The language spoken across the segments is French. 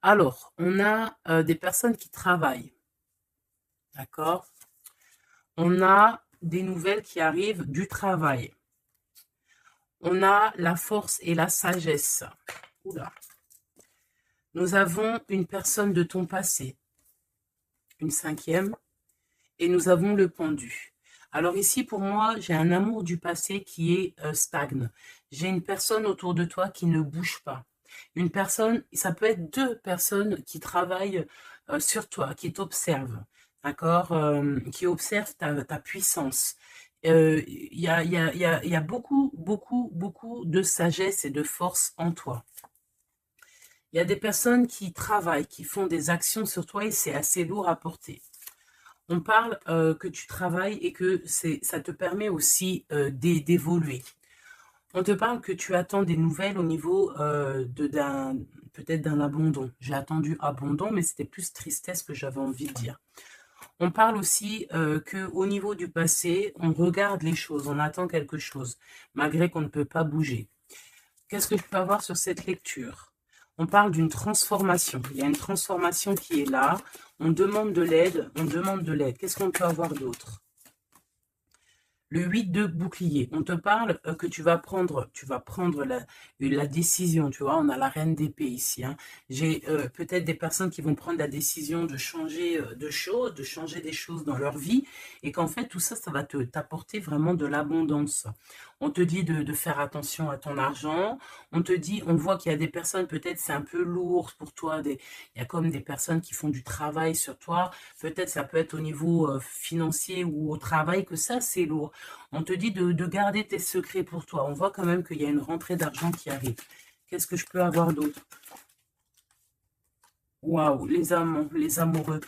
Alors, on a des personnes qui travaillent, d'accord? On a des nouvelles qui arrivent du travail. On a la force et la sagesse. Oula. Nous avons une personne de ton passé, une cinquième, et nous avons le pendu. Alors ici, pour moi, j'ai un amour du passé qui est stagne. J'ai une personne autour de toi qui ne bouge pas. Une personne, ça peut être deux personnes qui travaillent sur toi, qui t'observent, d'accord, qui observent ta puissance. Il y a beaucoup, beaucoup, beaucoup de sagesse et de force en toi. Il y a des personnes qui travaillent, qui font des actions sur toi et c'est assez lourd à porter. On parle que tu travailles et que ça te permet aussi d'évoluer. On te parle que tu attends des nouvelles au niveau peut-être d'un abandon. J'ai attendu abandon, mais c'était plus tristesse que j'avais envie de dire. On parle aussi que au niveau du passé, on regarde les choses, on attend quelque chose, malgré qu'on ne peut pas bouger. Qu'est-ce que je peux avoir sur cette lecture? On parle d'une transformation. Il y a une transformation qui est là. On demande de l'aide, on demande de l'aide. Qu'est-ce qu'on peut avoir d'autre? Le 8 de bouclier, on te parle que tu vas prendre la décision, tu vois, on a la reine d'épée ici. Hein. J'ai peut-être des personnes qui vont prendre la décision de changer de choses, de changer des choses dans leur vie, et qu'en fait, tout ça, ça va t'apporter vraiment de l'abondance. On te dit de faire attention à ton argent, on te dit, on voit qu'il y a des personnes, peut-être c'est un peu lourd pour toi, il y a comme des personnes qui font du travail sur toi, peut-être ça peut être au niveau financier ou au travail que ça, c'est lourd. On te dit de garder tes secrets pour toi. On voit quand même qu'il y a une rentrée d'argent qui arrive. Qu'est-ce que je peux avoir d'autre? Waouh, les amants, les amoureux.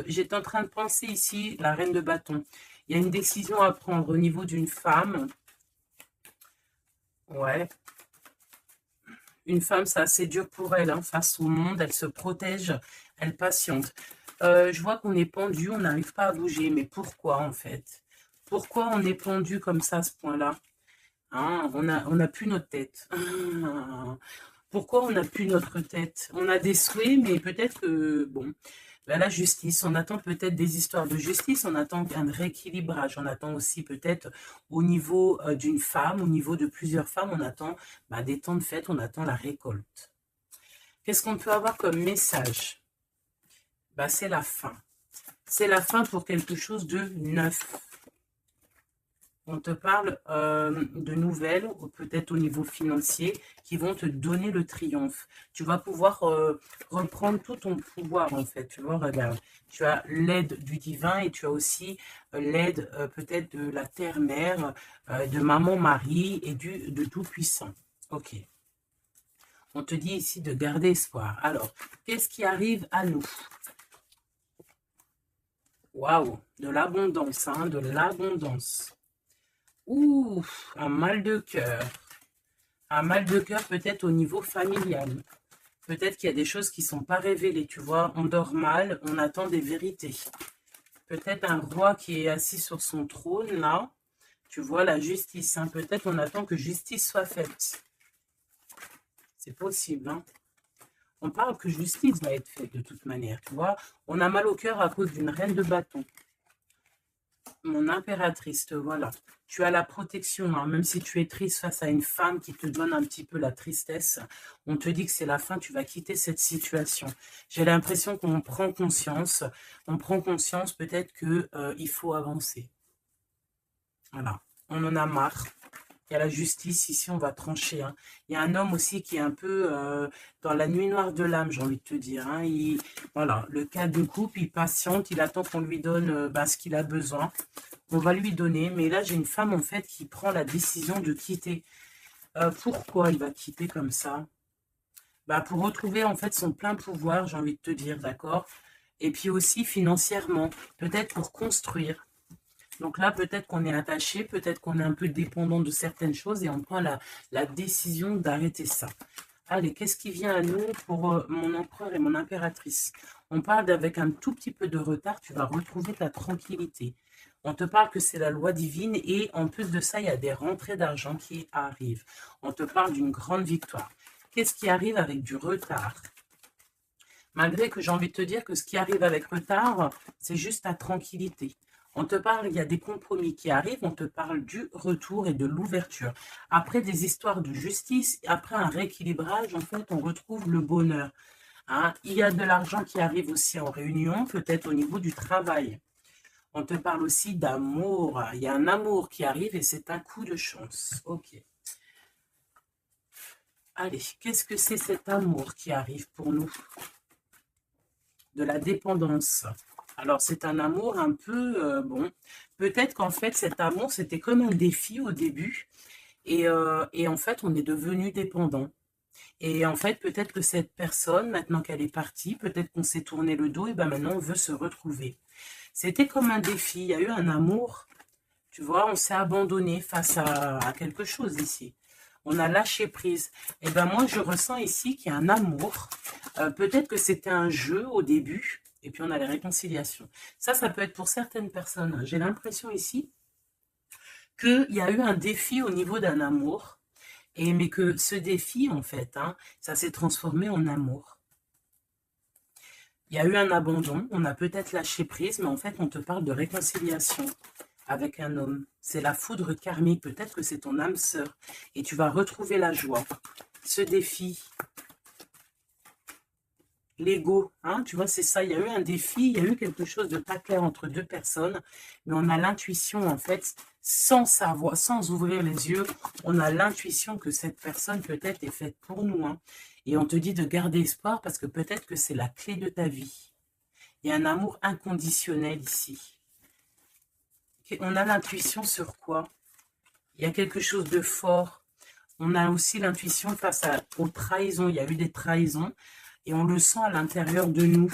J'étais en train de penser ici, la reine de bâton. Il y a une décision à prendre au niveau d'une femme. Ouais. Une femme, c'est assez dur pour elle, hein, face au monde. Elle se protège, elle patiente. Je vois qu'on est pendu, on n'arrive pas à bouger. Mais pourquoi, en fait? Pourquoi on est pendu comme ça à ce point-là? Hein, on a plus notre tête. Ah, pourquoi on n'a plus notre tête? On a des souhaits, mais peut-être que, bon, ben, la justice, on attend peut-être des histoires de justice, on attend un rééquilibrage, on attend aussi peut-être au niveau d'une femme, au niveau de plusieurs femmes, on attend ben, des temps de fête, on attend la récolte. Qu'est-ce qu'on peut avoir comme message? Ben, c'est la fin. C'est la fin pour quelque chose de neuf. On te parle de nouvelles, ou peut-être au niveau financier, qui vont te donner le triomphe. Tu vas pouvoir reprendre tout ton pouvoir, en fait. Tu vois, regarde, tu as l'aide du divin et tu as aussi l'aide peut-être de la terre-mère, de maman-Marie et de Tout-Puissant. Ok. On te dit ici de garder espoir. Alors, qu'est-ce qui arrive à nous? Waouh, de l'abondance, hein, de l'abondance. Ouh, un mal de cœur. Un mal de cœur peut-être au niveau familial. Peut-être qu'il y a des choses qui ne sont pas révélées, tu vois. On dort mal, on attend des vérités. Peut-être un roi qui est assis sur son trône, là. Tu vois, la justice. Hein. Peut-être on attend que justice soit faite. C'est possible, hein. On parle que justice va être faite de toute manière, tu vois. On a mal au cœur à cause d'une reine de bâton. Mon impératrice, voilà. Tu as la protection, hein, même si tu es triste face à une femme qui te donne un petit peu la tristesse, on te dit que c'est la fin, tu vas quitter cette situation. J'ai l'impression qu'on prend conscience, peut-être qu'il faut avancer. Voilà, on en a marre. Il y a la justice, ici on va trancher. Hein. Il y a un homme aussi qui est un peu dans la nuit noire de l'âme, j'ai envie de te dire. Hein. Voilà, le cas de couple, il patiente, il attend qu'on lui donne ce qu'il a besoin. On va lui donner, mais là j'ai une femme en fait qui prend la décision de quitter. Pourquoi il va quitter comme ça? Pour retrouver en fait son plein pouvoir, j'ai envie de te dire, d'accord? Et puis aussi financièrement, peut-être pour construire. Donc là, peut-être qu'on est attaché, peut-être qu'on est un peu dépendant de certaines choses et on prend la décision d'arrêter ça. Allez, qu'est-ce qui vient à nous pour mon empereur et mon impératrice? On parle d'avec un tout petit peu de retard, tu vas retrouver ta tranquillité. On te parle que c'est la loi divine et en plus de ça, il y a des rentrées d'argent qui arrivent. On te parle d'une grande victoire. Qu'est-ce qui arrive avec du retard? Malgré que j'ai envie de te dire que ce qui arrive avec retard, c'est juste ta tranquillité. On te parle, il y a des compromis qui arrivent, on te parle du retour et de l'ouverture. Après des histoires de justice, après un rééquilibrage, en fait, on retrouve le bonheur. Hein. Il y a de l'argent qui arrive aussi en réunion, peut-être au niveau du travail. On te parle aussi d'amour. Il y a un amour qui arrive et c'est un coup de chance. Ok. Allez, qu'est-ce que c'est cet amour qui arrive pour nous? De la dépendance. Alors, c'est un amour un peu, bon, peut-être qu'en fait, cet amour, c'était comme un défi au début. Et en fait, on est devenu dépendant. Et en fait, peut-être que cette personne, maintenant qu'elle est partie, peut-être qu'on s'est tourné le dos, et ben maintenant, on veut se retrouver. C'était comme un défi. Il y a eu un amour, tu vois, on s'est abandonné face à quelque chose ici. On a lâché prise. Et ben moi, je ressens ici qu'il y a un amour. Peut-être que c'était un jeu au début, et puis on a les réconciliations. Ça peut être pour certaines personnes. J'ai l'impression ici qu'il y a eu un défi au niveau d'un amour, mais que ce défi, en fait, hein, ça s'est transformé en amour. Il y a eu un abandon, on a peut-être lâché prise, mais en fait, on te parle de réconciliation avec un homme. C'est la foudre karmique, peut-être que c'est ton âme sœur, et tu vas retrouver la joie. Ce défi, l'ego, hein, tu vois, c'est ça, il y a eu un défi, il y a eu quelque chose de pas clair entre deux personnes, mais on a l'intuition, en fait, sans savoir, sans ouvrir les yeux, on a l'intuition que cette personne peut-être est faite pour nous, hein, et on te dit de garder espoir parce que peut-être que c'est la clé de ta vie. Il y a un amour inconditionnel ici. On a l'intuition sur quoi? Il y a quelque chose de fort. On a aussi l'intuition face aux trahisons. Il y a eu des trahisons et on le sent à l'intérieur de nous.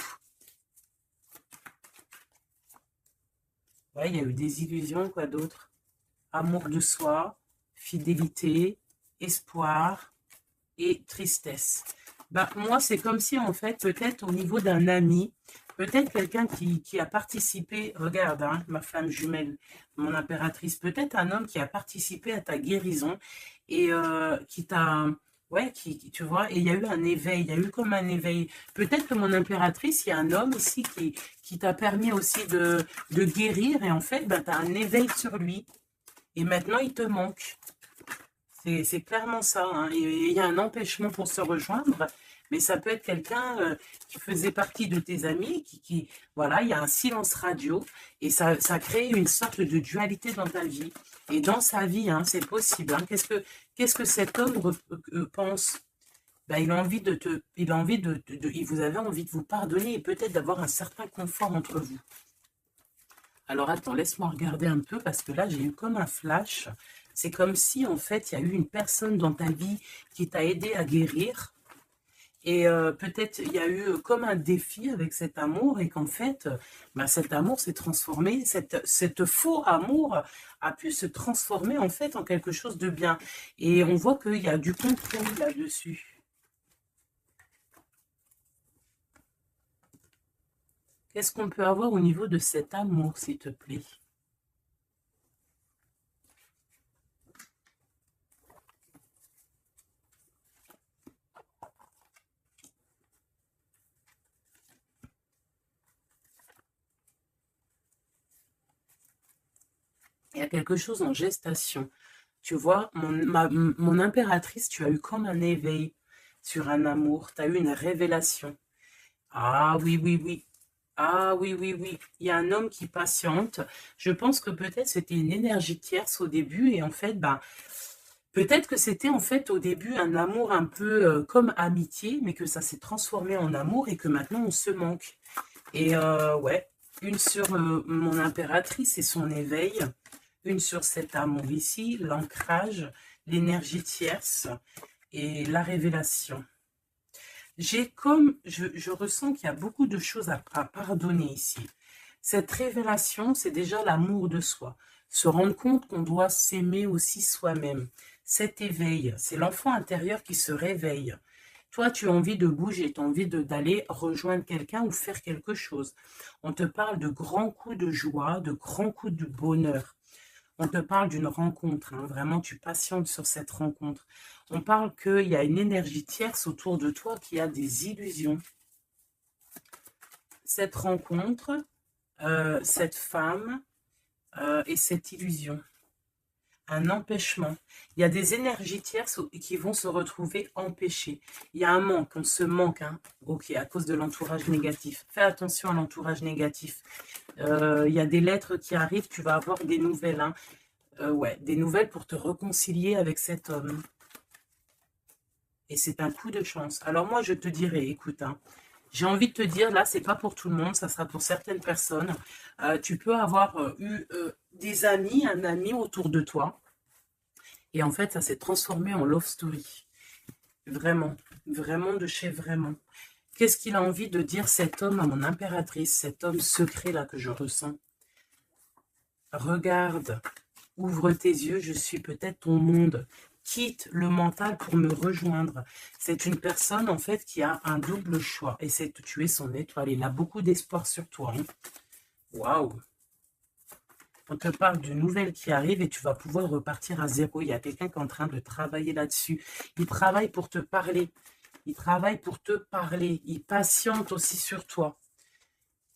Ouais, il y a eu des illusions, quoi d'autre? Amour de soi, fidélité, espoir et tristesse. Ben, moi, c'est comme si, en fait, peut-être au niveau d'un ami, peut-être quelqu'un qui a participé, regarde, hein, ma flamme jumelle, mon impératrice, peut-être un homme qui a participé à ta guérison et qui t'a, ouais, tu vois, et il y a eu un éveil, il y a eu comme un éveil. Peut-être que mon impératrice, il y a un homme ici qui t'a permis aussi de guérir et en fait, ben, tu as un éveil sur lui et maintenant, il te manque. C'est clairement ça. Hein. Et il y a un empêchement pour se rejoindre, mais ça peut être quelqu'un qui faisait partie de tes amis, voilà, il y a un silence radio, et ça crée une sorte de dualité dans ta vie. Et dans sa vie, hein, c'est possible. Hein. Qu'est-ce que cet homme pense? Ben, il a envie vous avez envie de vous pardonner et peut-être d'avoir un certain confort entre vous. Alors attends, laisse-moi regarder un peu parce que là, j'ai eu comme un flash. C'est comme si, en fait, il y a eu une personne dans ta vie qui t'a aidé à guérir. Et peut-être il y a eu comme un défi avec cet amour et qu'en fait, bah, cet amour s'est transformé, cette faux amour a pu se transformer en fait en quelque chose de bien. Et on voit qu'il y a du compromis là-dessus. Qu'est-ce qu'on peut avoir au niveau de cet amour, s'il te plaît? Il y a quelque chose en gestation. Tu vois, mon impératrice, tu as eu comme un éveil sur un amour. Tu as eu une révélation. Ah oui, oui, oui. Ah oui, oui, oui. Il y a un homme qui patiente. Je pense que peut-être c'était une énergie tierce au début. Et en fait, ben, peut-être que c'était en fait au début un amour un peu comme amitié, mais que ça s'est transformé en amour et que maintenant on se manque. Et ouais, une sur mon impératrice et son éveil, une sur cet amour ici, l'ancrage, l'énergie tierce et la révélation. Je ressens qu'il y a beaucoup de choses à pardonner ici. Cette révélation, c'est déjà l'amour de soi. Se rendre compte qu'on doit s'aimer aussi soi-même. Cet éveil, c'est l'enfant intérieur qui se réveille. Toi, tu as envie de bouger, tu as envie d'aller rejoindre quelqu'un ou faire quelque chose. On te parle de grands coups de joie, de grands coups de bonheur. On te parle d'une rencontre, hein, vraiment tu patientes sur cette rencontre. On parle qu'il y a une énergie tierce autour de toi qui a des illusions. cette rencontre, cette femme et cette illusion. Un empêchement. Il y a des énergies tierces qui vont se retrouver empêchées. Il y a un manque, on se manque, hein. Ok, à cause de l'entourage négatif. Fais attention à l'entourage négatif. Il y a des lettres qui arrivent, tu vas avoir des nouvelles, hein. Ouais, des nouvelles pour te réconcilier avec cet homme. Et c'est un coup de chance. Alors moi, je te dirais, écoute, hein, j'ai envie de te dire, là, c'est pas pour tout le monde, ça sera pour certaines personnes. Tu peux avoir eu des amis, un ami autour de toi. Et en fait, ça s'est transformé en love story. Vraiment, vraiment de chez vraiment. Qu'est-ce qu'il a envie de dire cet homme à mon impératrice, cet homme secret là que je ressens? Regarde, ouvre tes yeux, je suis peut-être ton monde. Quitte le mental pour me rejoindre. C'est une personne en fait qui a un double choix. Essaie de tuer son étoile. Il a beaucoup d'espoir sur toi. Hein. Waouh! On te parle d'une nouvelle qui arrive et tu vas pouvoir repartir à zéro. Il y a quelqu'un qui est en train de travailler là-dessus. Il travaille pour te parler. Il travaille pour te parler. Il patiente aussi sur toi.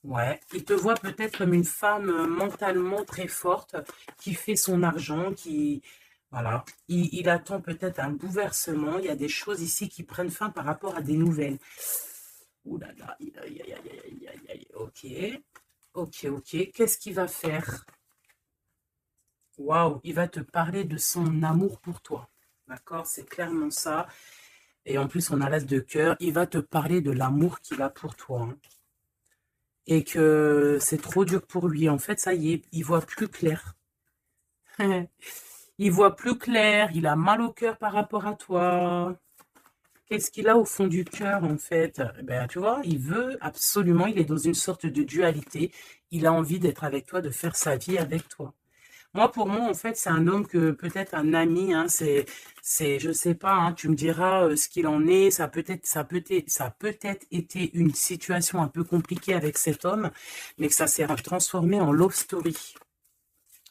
Ouais, il te voit peut-être comme une femme mentalement très forte qui fait son argent, qui... Voilà, il attend peut-être un bouleversement. Il y a des choses ici qui prennent fin par rapport à des nouvelles. Ouh là là, ok, ok, ok. Qu'est-ce qu'il va faire? Waouh, il va te parler de son amour pour toi. D'accord, c'est clairement ça. Et en plus, on a l'as de cœur. Il va te parler de l'amour qu'il a pour toi. Hein. Et que c'est trop dur pour lui. En fait, ça y est, il voit plus clair. Il voit plus clair, il a mal au cœur par rapport à toi. Qu'est-ce qu'il a au fond du cœur, en fait? Ben, tu vois, il veut absolument, il est dans une sorte de dualité. Il a envie d'être avec toi, de faire sa vie avec toi. Moi, pour moi, en fait, c'est un homme que peut-être un ami, hein, je sais pas, hein, tu me diras ce qu'il en est. Ça a peut-être été une situation un peu compliquée avec cet homme, mais que ça s'est transformé en love story.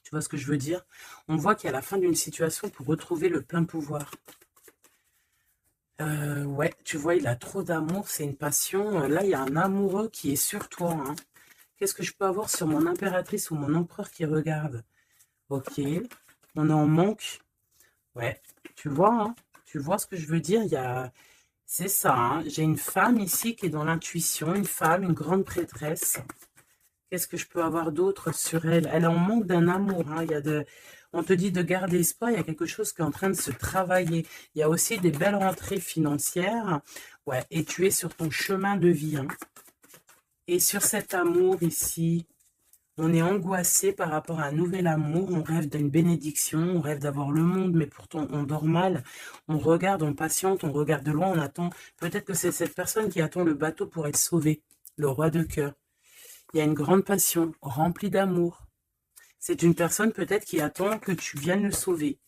Tu vois ce que je veux dire? On voit qu'à la fin d'une situation, pour retrouver le plein pouvoir. Ouais, tu vois, il a trop d'amour, c'est une passion. Là, il y a un amoureux qui est sur toi. Hein. Qu'est-ce que je peux avoir sur mon impératrice ou mon empereur qui regarde? Ok, on est en manque. Ouais, hein, tu vois ce que je veux dire? C'est ça, hein. J'ai une femme ici qui est dans l'intuition, une femme, une grande prêtresse. Qu'est-ce que je peux avoir d'autre sur elle? Elle est en manque d'un amour. Hein. On te dit de garder espoir, il y a quelque chose qui est en train de se travailler. Il y a aussi des belles rentrées financières. Ouais, et tu es sur ton chemin de vie. Hein. Et sur cet amour ici, on est angoissé par rapport à un nouvel amour. On rêve d'une bénédiction, on rêve d'avoir le monde, mais pourtant on dort mal. On regarde, on patiente, on regarde de loin, on attend. Peut-être que c'est cette personne qui attend le bateau pour être sauvée, le roi de cœur. Il y a une grande passion, remplie d'amour. C'est une personne peut-être qui attend que tu viennes le sauver.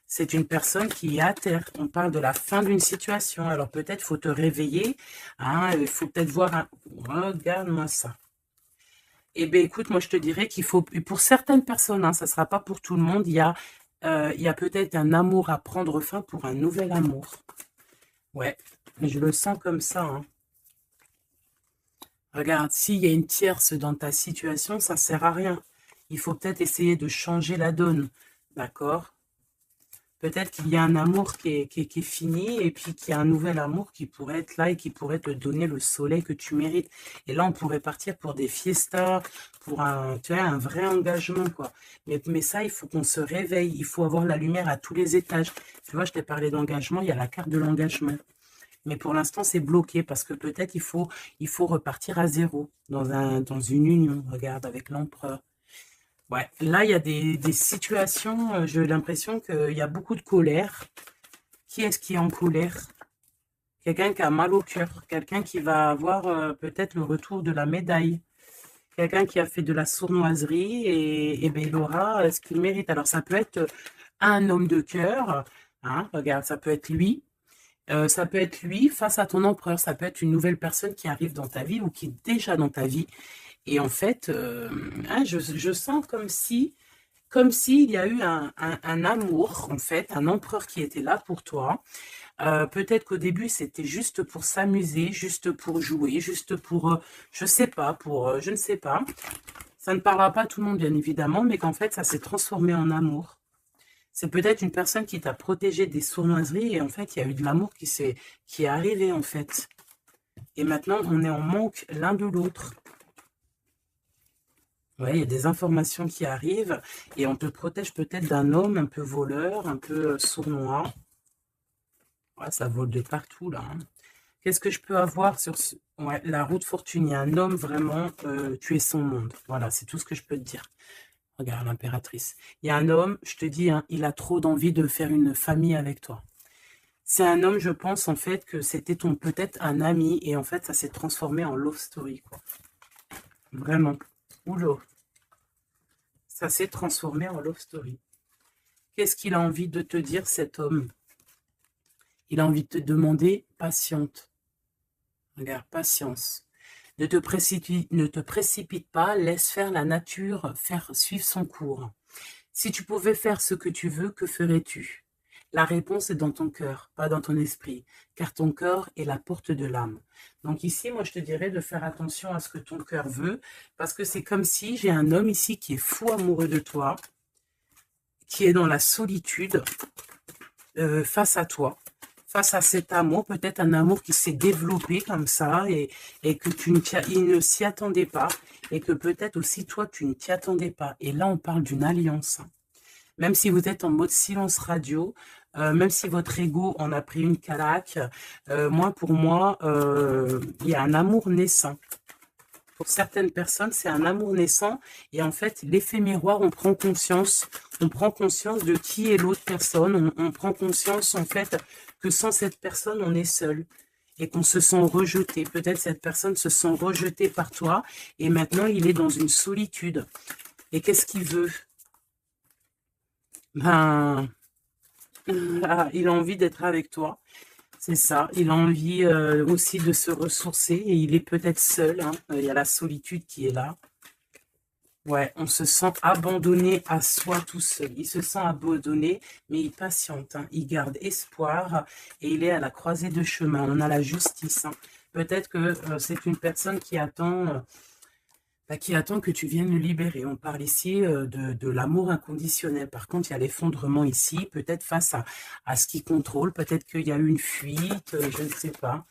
C'est une personne qui est à terre. On parle de la fin d'une situation. Alors peut-être faut te réveiller. Hein, il faut peut-être voir un... Regarde-moi ça. Eh bien écoute, moi je te dirais qu'il faut... Pour certaines personnes, hein, ça ne sera pas pour tout le monde, il y a peut-être un amour à prendre fin pour un nouvel amour. Ouais, je le sens comme ça. Hein. Regarde, s'il y a une tierce dans ta situation, ça ne sert à rien. Il faut peut-être essayer de changer la donne. D'accord? Peut-être qu'il y a un amour qui est fini et puis qu'il y a un nouvel amour qui pourrait être là et qui pourrait te donner le soleil que tu mérites. Et là, on pourrait partir pour des fiestas, pour tu vois, un vrai engagement, quoi. Mais ça, il faut qu'on se réveille. Il faut avoir la lumière à tous les étages. Tu vois, je t'ai parlé d'engagement, il y a la carte de l'engagement. Mais pour l'instant, c'est bloqué parce que peut-être il faut repartir à zéro dans une union. Regarde, avec l'empereur. Ouais, là, il y a des situations, j'ai l'impression qu'il y a beaucoup de colère. Qui est-ce qui est en colère? Quelqu'un qui a mal au cœur. Quelqu'un qui va avoir peut-être le retour de la médaille. Quelqu'un qui a fait de la sournoiserie et ben, il aura ce qu'il mérite. Alors, ça peut être un homme de cœur. Hein, regarde, ça peut être lui. Ça peut être lui face à ton empereur. Ça peut être une nouvelle personne qui arrive dans ta vie ou qui est déjà dans ta vie. Et en fait, hein, je sens comme si comme s'il y a eu un amour, en fait, un empereur qui était là pour toi. Peut-être qu'au début, c'était juste pour s'amuser, juste pour jouer, juste pour, je sais pas, pour, je ne sais pas. Ça ne parlera pas à tout le monde, bien évidemment, mais qu'en fait, ça s'est transformé en amour. C'est peut-être une personne qui t'a protégé des sournoiseries et en fait, il y a eu de l'amour qui est arrivé, en fait. Et maintenant, on est en manque l'un de l'autre. Ouais, il y a des informations qui arrivent et on te protège peut-être d'un homme un peu voleur, un peu sournois. Ouais, ça vole de partout, là. Hein. Qu'est-ce que je peux avoir sur ouais, la route fortune? Il y a un homme vraiment, tu es son monde. Voilà, c'est tout ce que je peux te dire. Regarde l'impératrice. Il y a un homme, je te dis, hein, il a trop d'envie de faire une famille avec toi. C'est un homme, je pense, en fait, que c'était ton peut-être un ami, et en fait, ça s'est transformé en love story, quoi. Vraiment. Oula. Ça s'est transformé en love story. Qu'est-ce qu'il a envie de te dire, cet homme? Il a envie de te demander patiente. Regarde, patience. Ne te précipite pas, laisse faire la nature, faire suivre son cours. Si tu pouvais faire ce que tu veux, que ferais-tu? La réponse est dans ton cœur, pas dans ton esprit, car ton cœur est la porte de l'âme. Donc ici, moi, je te dirais de faire attention à ce que ton cœur veut, parce que c'est comme si j'ai un homme ici qui est fou amoureux de toi, qui est dans la solitude face à toi, face à cet amour, peut-être un amour qui s'est développé comme ça et que il ne s'y attendait pas et que peut-être aussi toi, tu ne t'y attendais pas. Et là, on parle d'une alliance. Même si vous êtes en mode silence radio, même si votre ego en a pris une calaque, pour moi, il y a un amour naissant. Pour certaines personnes, c'est un amour naissant. Et en fait, l'effet miroir, on prend conscience de qui est l'autre personne. On prend conscience, en fait, que sans cette personne, on est seul. Et qu'on se sent rejeté. Peut-être cette personne se sent rejetée par toi. Et maintenant, il est dans une solitude. Et qu'est-ce qu'il veut? Ben, il a envie d'être avec toi. C'est ça. Il a envie aussi de se ressourcer. Et il est peut-être seul. Hein. Il y a la solitude qui est là. Ouais, on se sent abandonné à soi tout seul. Il se sent abandonné, mais il patiente. Hein. Il garde espoir et il est à la croisée de chemin. On a la justice. Hein. Peut-être que c'est une personne qui attend que tu viennes le libérer. On parle ici de l'amour inconditionnel. Par contre, il y a l'effondrement ici, peut-être face à ce qui contrôle. Peut-être qu'il y a eu une fuite, je ne sais pas.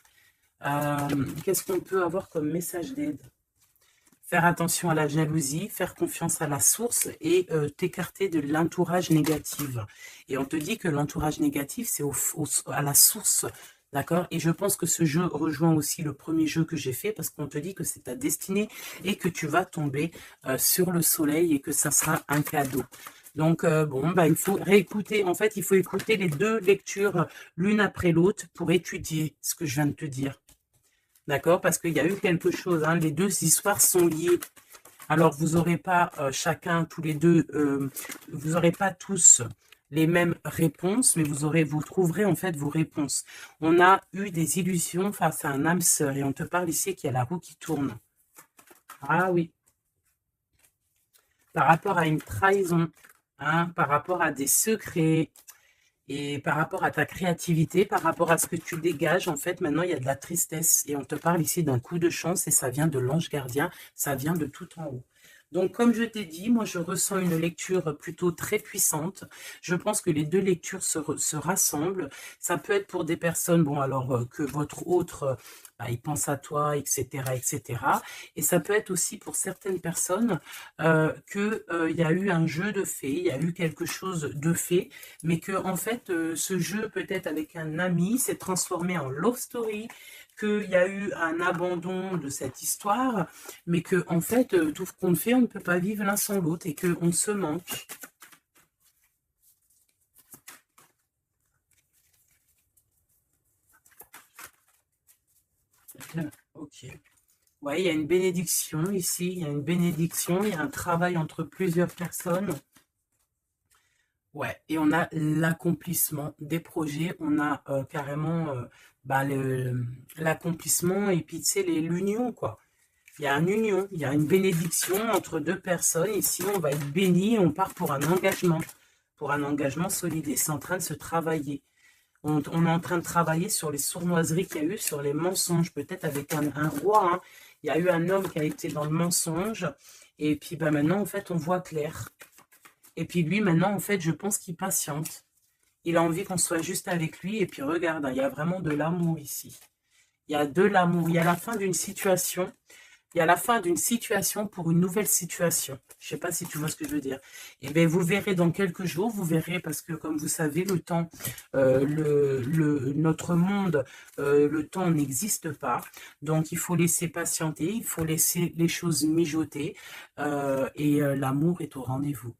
Qu'est-ce qu'on peut avoir comme message d'aide? Faire attention à la jalousie, faire confiance à la source et t'écarter de l'entourage négatif. Et on te dit que l'entourage négatif, c'est à la source, d'accord? Et je pense que ce jeu rejoint aussi le premier jeu que j'ai fait parce qu'on te dit que c'est ta destinée et que tu vas tomber sur le soleil et que ça sera un cadeau. Donc, il faut réécouter. En fait, il faut écouter les deux lectures l'une après l'autre pour étudier ce que je viens de te dire. D'accord? Parce qu'il y a eu quelque chose. Hein, les deux histoires sont liées. Alors, vous n'aurez pas chacun, tous les deux, vous n'aurez pas tous les mêmes réponses, mais vous trouverez en fait vos réponses. On a eu des illusions face à un âme sœur et on te parle ici qu'il y a la roue qui tourne. Ah oui. Par rapport à une trahison, hein, par rapport à des secrets, et par rapport à ta créativité, par rapport à ce que tu dégages, en fait, maintenant, il y a de la tristesse. Et on te parle ici d'un coup de chance et ça vient de l'ange gardien, ça vient de tout en haut. Donc, comme je t'ai dit, moi, je ressens une lecture plutôt très puissante. Je pense que les deux lectures se rassemblent. Ça peut être pour des personnes, bon, alors que votre autre, il pense à toi, etc., etc. Et ça peut être aussi pour certaines personnes qu'il y a eu un jeu de fées, il y a eu quelque chose de fait, mais que, en fait, ce jeu, peut-être avec un ami, s'est transformé en love story, qu'il y a eu un abandon de cette histoire, mais que en fait, tout ce qu'on fait, on ne peut pas vivre l'un sans l'autre et qu'on se manque. Ok. Ouais, il y a une bénédiction ici, il y a une bénédiction, il y a un travail entre plusieurs personnes. Ouais, et on a l'accomplissement des projets, on a carrément l'accomplissement et puis tu sais, l'union, quoi. Il y a une union, il y a une bénédiction entre deux personnes. Ici, on va être béni et on part pour un engagement solide. Et c'est en train de se travailler. On est en train de travailler sur les sournoiseries qu'il y a eu, sur les mensonges, peut-être avec un roi. Hein. Il y a eu un homme qui a été dans le mensonge. Et puis ben, maintenant, en fait, on voit clair. Et puis lui, maintenant, en fait, je pense qu'il patiente. Il a envie qu'on soit juste avec lui. Et puis regarde, hein, il y a vraiment de l'amour ici. Il y a de l'amour. Il y a la fin d'une situation. Il y a la fin d'une situation pour une nouvelle situation. Je ne sais pas si tu vois ce que je veux dire. Et bien, vous verrez dans quelques jours, vous verrez, parce que comme vous savez, le temps, notre monde, le temps n'existe pas. Donc, il faut laisser patienter, il faut laisser les choses mijoter. L'amour est au rendez-vous.